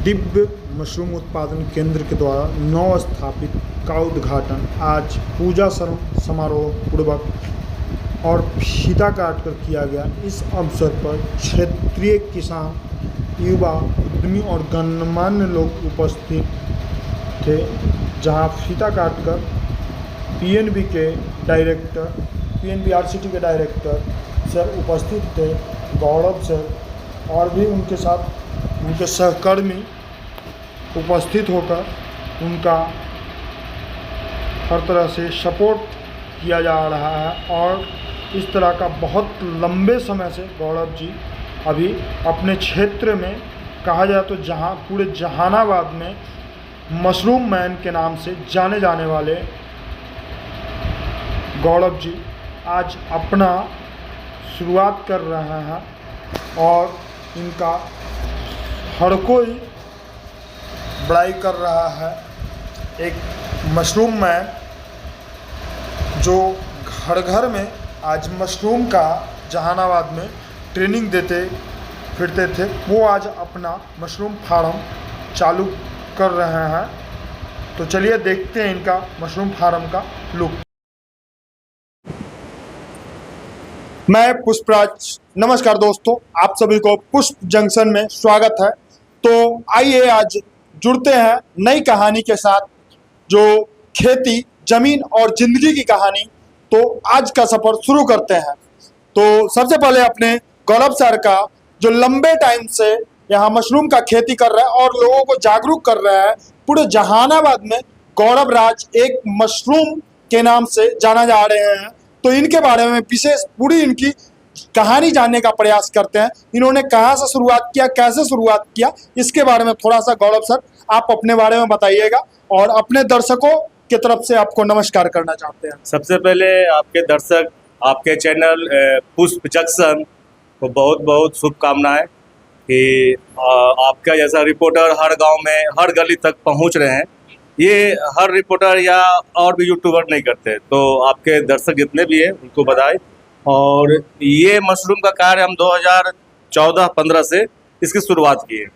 Divya mushroom उत्पादन केंद्र के द्वारा नव स्थापित का उद्घाटन आज पूजा समारोह पूर्वक और फीता काटकर किया गया। इस अवसर पर क्षेत्रीय किसान, युवा, उद्यमी और गणमान्य लोग उपस्थित थे, जहां फीता काटकर पीएनबी आरसीटी के डायरेक्टर सर उपस्थित थे, गौरव सर और भी उनके साथ उनके सहकर्मी उपस्थित होकर उनका हर तरह से सपोर्ट किया जा रहा है। और इस तरह का बहुत लंबे समय से गौरव जी अभी अपने क्षेत्र में, कहा जाए तो जहां पूरे जहानाबाद में मशरूम मैन के नाम से जाने जाने वाले गौरव जी आज अपना शुरुआत कर रहे हैं और इनका हर कोई बड़ाई कर रहा है। एक मशरूम मैन जो घर घर में आज मशरूम का जहानाबाद में ट्रेनिंग देते फिरते थे, वो आज अपना मशरूम फार्म चालू कर रहे हैं। तो चलिए देखते हैं इनका मशरूम फार्म का लुक। मैं पुष्पराज, नमस्कार दोस्तों, आप सभी को पुष्प जंक्शन में स्वागत है। तो आइए आज जुड़ते हैं नई कहानी के साथ, जो खेती, जमीन और जिंदगी की कहानी। तो आज का सफर शुरू करते हैं। तो सबसे पहले अपने गौरव सर का, जो लंबे टाइम से यहाँ मशरूम का खेती कर रहा है और लोगों को जागरूक कर रहा है। पूरे जहानाबाद में गौरव राज एक मशरूम के नाम से जाना जा रहे हैं। तो इनके बारे में विशेष पूरी इनकी कहानी जानने का प्रयास करते हैं। इन्होंने कहाँ से शुरुआत किया, कैसे शुरुआत किया, इसके बारे में थोड़ा सा गौरव सर आप अपने बारे में बताइएगा और अपने दर्शकों की तरफ से आपको नमस्कार करना चाहते हैं। सबसे पहले आपके दर्शक, आपके चैनल पुष्प जंक्शन को बहुत बहुत शुभकामनाएं कि आपका जैसा रिपोर्टर हर गांव में, हर गली तक पहुंच रहे हैं। ये हर रिपोर्टर या और भी यूट्यूबर नहीं करते। तो आपके दर्शक जितने भी हैं उनको बधाई। और ये मशरूम का कार्य हम 2014-15 से इसकी शुरुआत की है।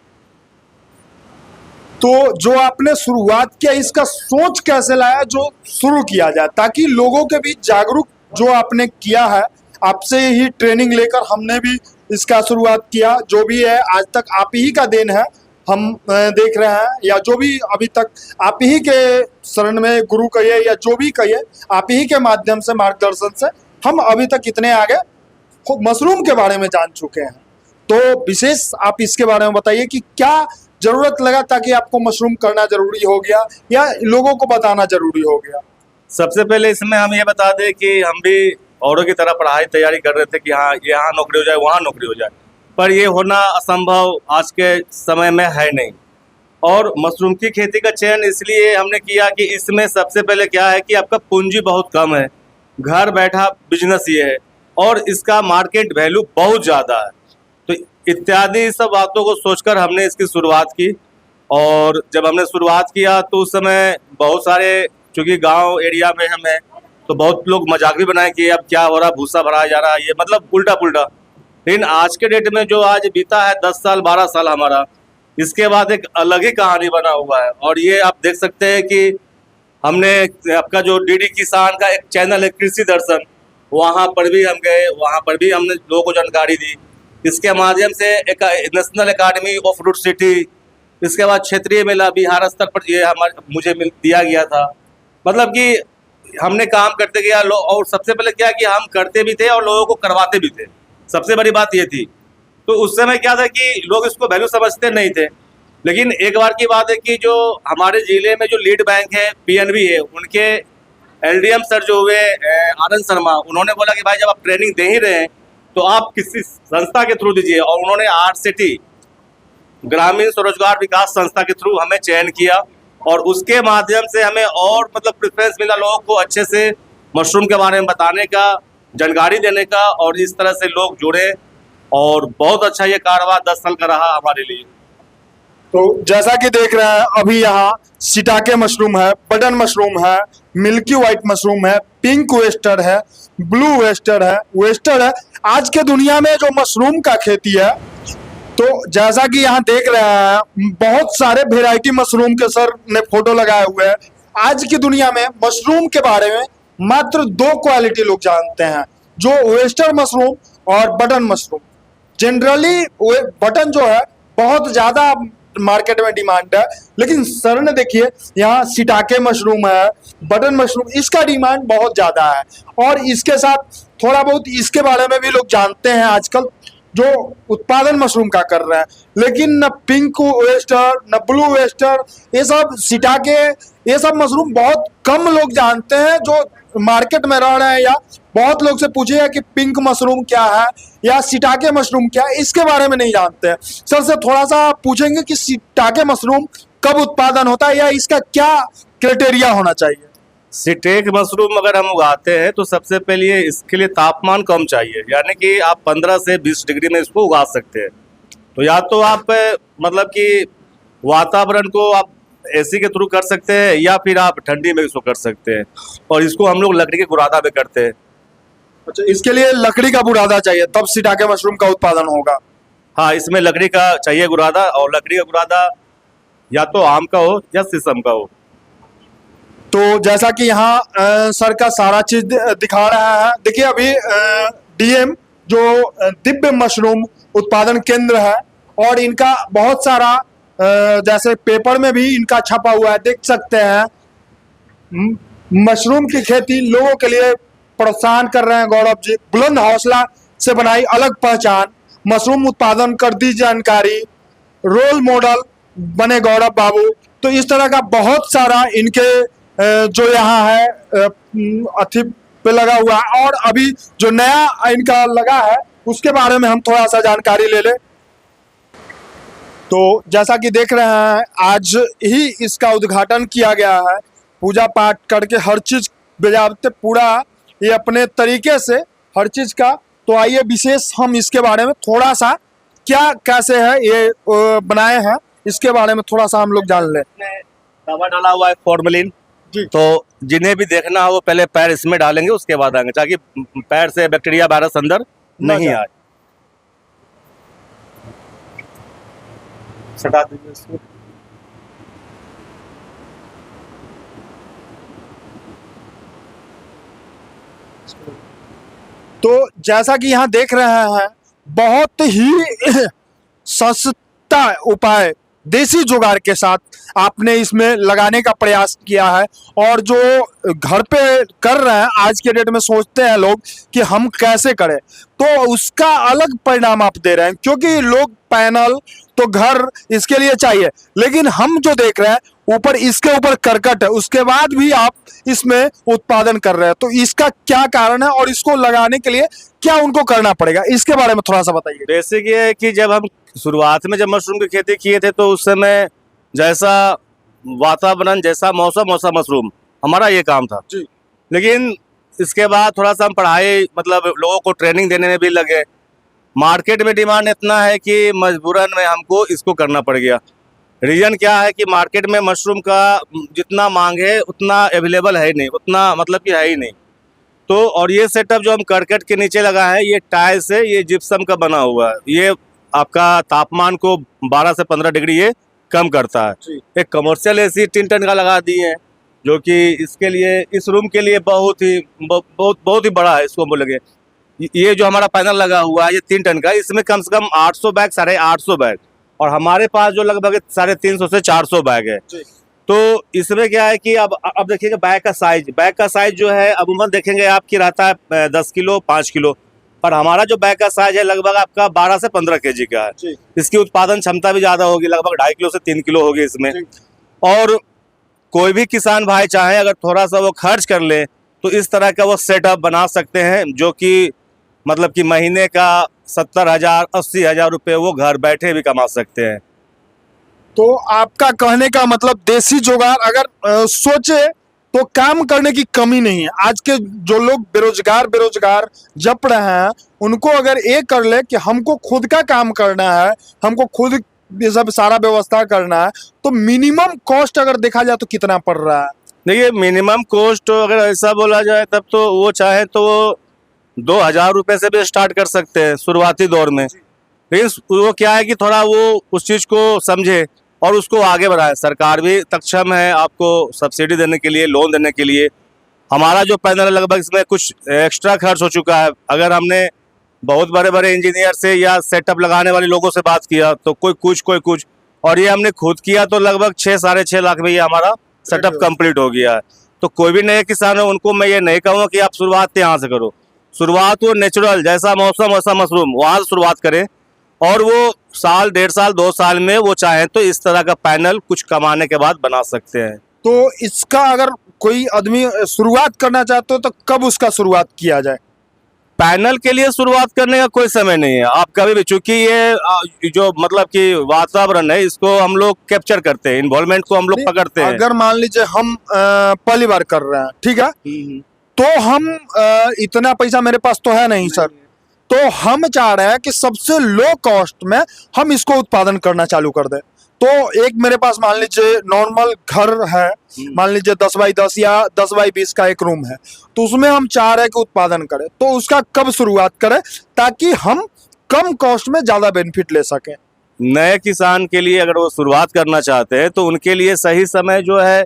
तो जो आपने शुरुआत किया, इसका सोच कैसे लाया जो शुरू किया जाए, ताकि लोगों के बीच जागरूक जो आपने किया है, आपसे ही ट्रेनिंग लेकर हमने भी इसका शुरुआत किया। जो भी है आज तक आप ही का देन है, हम देख रहे हैं, या जो भी अभी तक आप ही के शरण में गुरु कहिए या जो भी कहिए, आप ही के माध्यम से, मार्गदर्शन से हम अभी तक इतने आगे मशरूम के बारे में जान चुके हैं। तो विशेष आप इसके बारे में बताइए कि क्या जरूरत लगा ताकि आपको मशरूम करना जरूरी हो गया या लोगों को बताना जरूरी हो गया? सबसे पहले इसमें हम ये बता दें कि हम भी औरों की तरह पढ़ाई तैयारी कर रहे थे कि हाँ यहाँ नौकरी हो जाए, वहाँ नौकरी हो जाए, पर ये होना असंभव आज के समय में है नहीं। और मशरूम की खेती का चयन इसलिए हमने किया कि इसमें सबसे पहले क्या है कि आपका पूंजी बहुत कम है, घर बैठा बिजनेस ये है और इसका मार्केट वैल्यू बहुत ज़्यादा है। तो इत्यादि सब बातों को सोचकर हमने इसकी शुरुआत की। और जब हमने शुरुआत किया तो उस समय बहुत सारे, चूँकि गांव एरिया में हमें, तो बहुत लोग मजाक भी बनाए कि अब क्या हो रहा, भूसा भराया जा रहा है, ये मतलब उल्टा पुल्टा। लेकिन आज के डेट में जो आज बीता है 10 साल 12 साल हमारा, इसके बाद एक अलग ही कहानी बना हुआ है। और ये आप देख सकते हैं कि हमने आपका जो डीडी किसान का एक चैनल है कृषि दर्शन, वहाँ पर भी हम गए, वहाँ पर भी हमने लोगों को जानकारी दी। इसके माध्यम से एक national academy of fruit city, इसके बाद क्षेत्रीय मेला बिहार स्तर पर ये मुझे दिया गया था। मतलब कि हमने काम करते गया। और सबसे पहले क्या कि हम करते भी थे और लोगों को करवाते भी थे, सबसे बड़ी बात ये थी। तो उस समय क्या था कि लोग इसको वैल्यू समझते नहीं थे। लेकिन एक बार की बात है कि जो हमारे ज़िले में जो लीड बैंक है पीएनबी है, उनके एलडीएम सर जो हुए आनंद शर्मा, उन्होंने बोला कि भाई जब आप ट्रेनिंग दे ही रहे हैं तो आप किसी संस्था के थ्रू दीजिए। और उन्होंने आरसीटी, ग्रामीण स्वरोजगार विकास संस्था के थ्रू हमें चयन किया और उसके माध्यम से हमें और मतलब प्रेफरेंस मिला लोगों को अच्छे से मशरूम के बारे में बताने का, जानकारी देने का। और इस तरह से लोग जुड़े और बहुत अच्छा ये कारोबार 10 साल का रहा हमारे लिए। तो जैसा कि देख रहे हैं अभी यहाँ शिटाके मशरूम है, बटन मशरूम है, मिल्की व्हाइट मशरूम है, पिंक वेस्टर है, ब्लू वेस्टर है, वेस्टर है। आज के दुनिया में जो मशरूम का खेती है तो जैसा कि यहाँ देख रहे हैं बहुत सारे वेराइटी मशरूम के सर ने फोटो लगाए हुए हैं। आज की दुनिया में मशरूम के बारे में मात्र दो क्वालिटी लोग जानते हैं, जो वेस्टर्न मशरूम और बटन मशरूम। जनरली बटन जो है बहुत ज्यादा मार्केट में डिमांड है, लेकिन सर ने देखिए यहाँ शिटाके मशरूम है, बटन मशरूम, इसका डिमांड बहुत ज्यादा है। और इसके साथ थोड़ा बहुत इसके बारे में भी लोग जानते हैं आजकल, जो उत्पादन मशरूम का कर रहे हैं। लेकिन न पिंक वेस्टर न ब्लू वेस्टर, ये सब शिटाके, ये सब मशरूम बहुत कम लोग जानते हैं जो मार्केट में रह रहे हैं। या बहुत लोग से पूछिएगा कि पिंक मशरूम क्या है या शिटाके मशरूम क्या है, इसके बारे में नहीं जानते हैं। सर से थोड़ा सा पूछेंगे कि शिटाके मशरूम कब उत्पादन होता है या इसका क्या क्राइटेरिया होना चाहिए। सिटेक मशरूम अगर हम उगाते हैं तो सबसे पहले इसके लिए तापमान कम चाहिए, यानी कि आप 15 से 20 डिग्री में इसको उगा सकते हैं। तो या तो आप मतलब कि वातावरण को आप एसी के थ्रू कर सकते हैं या फिर आप ठंडी में इसको कर सकते हैं। और इसको हम लोग लकड़ी के बुरादा में करते हैं। अच्छा, इसके लिए लकड़ी का बुरादा चाहिए तब शिटाके मशरूम का उत्पादन होगा। हाँ, इसमें लकड़ी का चाहिए बुरादा, और लकड़ी का बुरादा या तो आम का हो या शीशम का हो। तो जैसा कि यहाँ सर का सारा चीज दिखा रहा है, देखिए अभी डीएम जो दिव्य मशरूम उत्पादन केंद्र है, और इनका बहुत सारा जैसे पेपर में भी इनका छपा हुआ है, देख सकते हैं। मशरूम की खेती लोगों के लिए प्रोत्साहन कर रहे हैं गौरव जी। बुलंद हौसला से बनाई अलग पहचान, मशरूम उत्पादन कर दी जानकारी, रोल मॉडल बने गौरव बाबू। तो इस तरह का बहुत सारा इनके जो यहाँ है अथी पे लगा हुआ है। और अभी जो नया इनका लगा है उसके बारे में हम थोड़ा सा जानकारी ले लें। तो जैसा कि देख रहे हैं आज ही इसका उद्घाटन किया गया है, पूजा पाठ करके हर चीज बजाते पूरा ये अपने तरीके से हर चीज का। तो आइए विशेष हम इसके बारे में थोड़ा सा क्या कैसे है ये बनाए हैं, इसके बारे में थोड़ा सा हम लोग जान लें। दवा डाला हुआ है फॉर्मेलिन जी। तो जिन्हें भी देखना हो वो पहले पैर इसमें डालेंगे, उसके बाद आएंगे, ताकि पैर से बैक्टीरिया वायरस अंदर नहीं आए। सटा दीजिए इसको। तो जैसा कि यहाँ देख रहे हैं बहुत ही सस्ता उपाय देसी जुगाड़ के साथ आपने इसमें लगाने का प्रयास किया है। और जो घर पे कर रहे हैं आज के डेट में सोचते हैं लोग कि हम कैसे करें, तो उसका अलग परिणाम आप दे रहे हैं। क्योंकि लोग पैनल तो घर इसके लिए चाहिए, लेकिन हम जो देख रहे हैं ऊपर इसके ऊपर करकट है, उसके बाद भी आप इसमें उत्पादन कर रहे हैं। तो इसका क्या कारण है और इसको लगाने के लिए क्या उनको करना पड़ेगा, इसके बारे में थोड़ा सा बताइए। बेसिक ये है कि जब हम शुरुआत में जब मशरूम की खेती किए थे तो उस समय जैसा वातावरण, जैसा मौसम, वैसा मशरूम, हमारा ये काम था जी। लेकिन इसके बाद थोड़ा सा हम पढ़ाई, मतलब लोगों को ट्रेनिंग देने में भी लगे। मार्केट में डिमांड इतना है कि मजबूरन में हमको इसको करना पड़ गया। रीज़न क्या है कि मार्केट में मशरूम का जितना मांग है उतना अवेलेबल है नहीं, उतना मतलब कि है ही नहीं। तो और ये सेटअप जो हम करकट के नीचे लगा है, ये टाइल से, ये जिप्सम का बना हुआ है। ये आपका तापमान को 12 से 15 डिग्री ये कम करता है। एक कमर्शियल एसी 3 टन का लगा दिए हैं, जो कि इसके लिए, इस रूम के लिए बहुत ही बड़ा है। इसको बोलेंगे ये जो हमारा पैनल लगा हुआ है ये 3 टन का, इसमें कम से कम 800 बैग, 850 बैग, और हमारे पास जो लगभग 350 से 400 बैग है। तो इसमें क्या है कि अब देखिएगा बैग का साइज जो है अमूमन देखेंगे आपकी रहता है 10 किलो 5 किलो, पर हमारा जो बैग का साइज है लगभग आपका 12 से 15 केजी का है। इसकी उत्पादन क्षमता भी ज़्यादा होगी, लगभग 2.5 किलो से 3 किलो होगी इसमें। और कोई भी किसान भाई चाहे अगर थोड़ा सा वो खर्च कर ले तो इस तरह का वो सेटअप बना सकते हैं, जो कि मतलब कि महीने का 70,000 80,000 रुपये वो घर बैठे भी कमा सकते हैं। तो आपका कहने का मतलब देसी जुगाड़ अगर सोचे तो काम करने की कमी नहीं है। आज के जो लोग बेरोजगार जप रहे हैं, उनको अगर ये कर ले कि हमको खुद का काम करना है, हमको खुद ये सब सारा व्यवस्था करना है, तो मिनिमम कॉस्ट अगर देखा जाए तो कितना पड़ रहा है। देखिए मिनिमम कॉस्ट अगर ऐसा बोला जाए तब तो वो चाहे तो 2,000 रुपये से भी स्टार्ट कर सकते हैं शुरुआती दौर में। लेकिन वो क्या है कि थोड़ा वो उस चीज़ को समझे और उसको आगे बढ़ाए। सरकार भी सक्षम है आपको सब्सिडी देने के लिए, लोन देने के लिए। हमारा जो पैनल है लगभग इसमें कुछ एक्स्ट्रा खर्च हो चुका है। अगर हमने बहुत बड़े बड़े इंजीनियर से या सेटअप लगाने वाले लोगों से बात किया तो कोई कुछ, और ये हमने खुद किया तो लगभग 6-6.5 लाख में ये हमारा सेटअप कंप्लीट हो गया है। तो कोई भी नए किसान है उनको मैं ये नहीं कहूँगा कि आप शुरुआत यहाँ से करो। शुरुआत वो नेचुरल, जैसा मौसम वैसा मशरूम, वहाँ से शुरुआत करें और वो साल, 1.5 साल, 2 साल में वो चाहें तो इस तरह का पैनल कुछ कमाने के बाद बना सकते हैं। तो इसका अगर कोई आदमी शुरुआत करना चाहते हो तो कब उसका शुरुआत किया जाए? पैनल के लिए शुरुआत करने का कोई समय नहीं है। आप कभी भी, चूंकि ये जो मतलब कि वातावरण है इसको हम लोग कैप्चर करते हैं, इन्वॉल्वमेंट को हम लोग पकड़ते हैं। अगर मान लीजिए हम पहली बार कर रहे हैं, ठीक है, तो हम इतना पैसा मेरे पास तो है नहीं सर, तो हम चाह रहे हैं कि सबसे लो कॉस्ट में हम इसको उत्पादन करना चालू कर दें। तो एक मेरे पास मान लीजिए नॉर्मल घर है, मान लीजिए 10x10 या 10x20 का एक रूम है, तो उसमें हम चाह रहे हैं कि उत्पादन करें, तो उसका कब शुरुआत करें ताकि हम कम कॉस्ट में ज्यादा बेनिफिट ले सकें? नए किसान के लिए अगर वो शुरुआत करना चाहते हैं तो उनके लिए सही समय जो है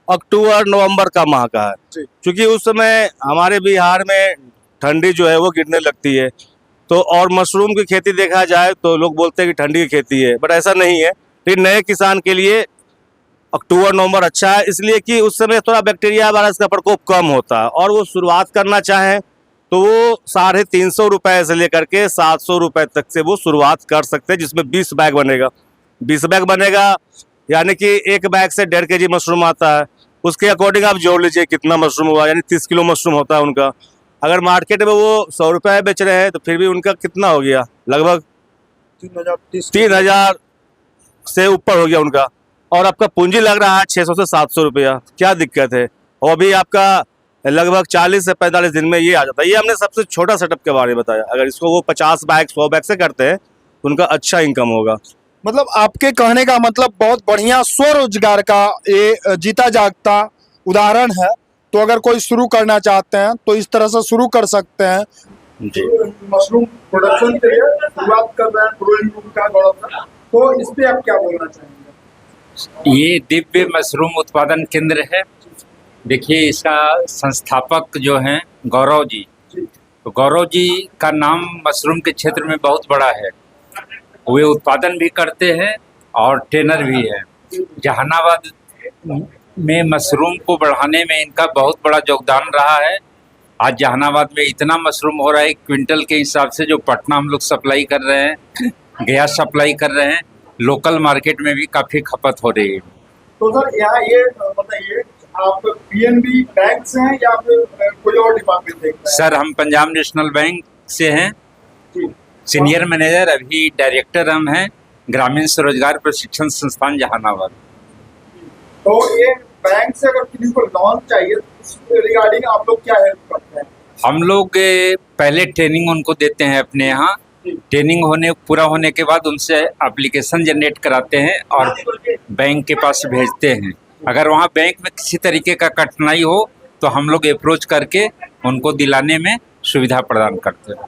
अक्टूबर-नवंबर का माह का है, क्योंकि उस समय हमारे बिहार में ठंडी जो है वो गिरने लगती है। तो और मशरूम की खेती देखा जाए तो लोग बोलते हैं कि ठंडी की खेती है, बट ऐसा नहीं है। लेकिन नए किसान के लिए अक्टूबर-नवंबर अच्छा है, इसलिए कि उस समय थोड़ा बैक्टीरिया वायरस का प्रकोप कम होता है और वो शुरुआत करना चाहें तो वो 350 रुपए से लेकर के 700 रुपए तक से वो शुरुआत कर सकते हैं, जिसमें 20 बैग बनेगा। 20 बैग बनेगा यानी कि एक बैग से 1.5 kg मशरूम आता है। उसके अकॉर्डिंग आप जोड़ लीजिए कितना मशरूम हुआ, यानी 30 किलो मशरूम होता है उनका। अगर मार्केट में वो 100 रुपए बेच रहे हैं तो फिर भी उनका कितना हो गया, लगभग 3,000 से ऊपर हो गया उनका, और आपका पूंजी लग रहा है 600 से 700 रुपया। क्या दिक्कत है? और अभी आपका लगभग 40 से 45 दिन में ये आ जाता है। ये हमने सबसे छोटा सेटअप के बारे में बताया। अगर इसको वो 50 बैग 100 बैग से करते हैं तो उनका अच्छा इनकम होगा। मतलब आपके कहने का मतलब बहुत बढ़िया स्वरोजगार का ये जीता जागता उदाहरण है। तो अगर कोई शुरू करना चाहते हैं तो इस तरह से शुरू कर सकते हैं। जी, मशरूम प्रोडक्शन के लिए शुरुआत कर रहे हैं ग्रोइंग रूम का गौरव सर, तो इस पे आप क्या बोलना चाहेंगे? ये दिव्य मशरूम उत्पादन केंद्र है। देखिए, इसका संस्थापक जो हैं गौरव जी, तो गौरव जी का नाम मशरूम के क्षेत्र में बहुत बड़ा है। वे उत्पादन भी करते हैं और ट्रेनर भी है। जहानाबाद में मशरूम को बढ़ाने में इनका बहुत बड़ा योगदान रहा है। आज जहानाबाद में इतना मशरूम हो रहा है क्विंटल के हिसाब से, जो पटना हम लोग सप्लाई कर रहे हैं, गया सप्लाई कर रहे हैं, लोकल मार्केट में भी काफ़ी खपत हो रही है। तो सर यहाँ ये बताइए, आप पीएनबी बैंक से हैं या फिर कोई और डिपार्टमेंट से? सर, हम पंजाब नेशनल बैंक से हैं, सीनियर मैनेजर, अभी डायरेक्टर हम हैं ग्रामीण स्वरोजगार प्रशिक्षण संस्थान जहानाबाद। तो ये बैंक से अगर किसी को लोन चाहिए तो उस रिगार्डिंग आप लोग क्या हेल्प करते हैं? हम लोग पहले ट्रेनिंग उनको देते हैं अपने यहाँ। ट्रेनिंग पूरा होने के बाद उनसे एप्लीकेशन जनरेट कराते हैं और बैंक के पास भेजते हैं। अगर वहाँ बैंक में किसी तरीके का कठिनाई हो तो हम लोग अप्रोच करके उनको दिलाने में सुविधा प्रदान करते हैं।